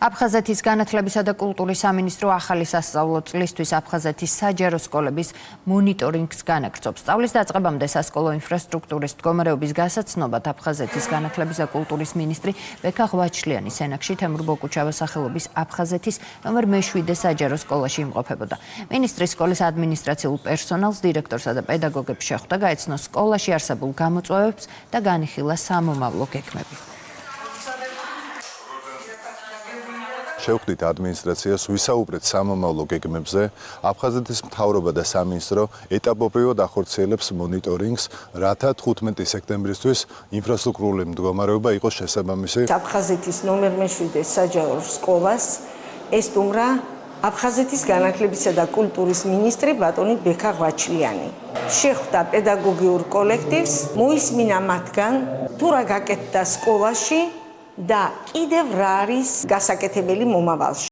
აფხაზეთის განათლებისა და კულტურის სამინისტრო ახალი სასწავლო წლისთვის აფხაზეთის საჯარო სკოლების მონიტორინგს განაგრძობს. სწავლის დაწყებამდე სასკოლო ინფრასტრუქტურის მდგომარეობის გასაცნობად აფხაზეთის განათლების და კულტურის მინისტრი ბექა ღვაჩლიანი სენაკში თემურ ბოკუჩავას სახელობის აფხაზეთის ნომერ მე-7 საჯარო სკოლაში იმყოფებოდა. მინისტრი სკოლის ადმინისტრაციულ პერსონალს, დირექტორსა და პედაგოგებს შეხვდა, გაეცნო სკოლაში არსებულ გამოწვევებს და განიხილა სამომავლო გეგმები. შევხვდით ადმინისტრაციას, ვისაუბრეთ სამომავლო გეგმებზე. აფხაზეთის მთავრობა და სამინისტრო ეტაპობრივად ახორციელებს მონიტორინგს, რათა 15 სექტემბრისთვის ინფრასტრუქტურული მდგომარეობა იყოს შესაბამისი. აფხაზეთის ნომერ მე-7 საჯარო სკოლას ესტუმრა აფხაზეთის განათლებისა და კულტურის მინისტრი ბატონი ბექა ღვაჩლიანი. შეხვდა პედაგოგიურ კოლექტივს, მოისმინა მათგან თუ რა გაკეთდა სკოლაში და კიდევ რა არის გასაკეთებელი მომავალში.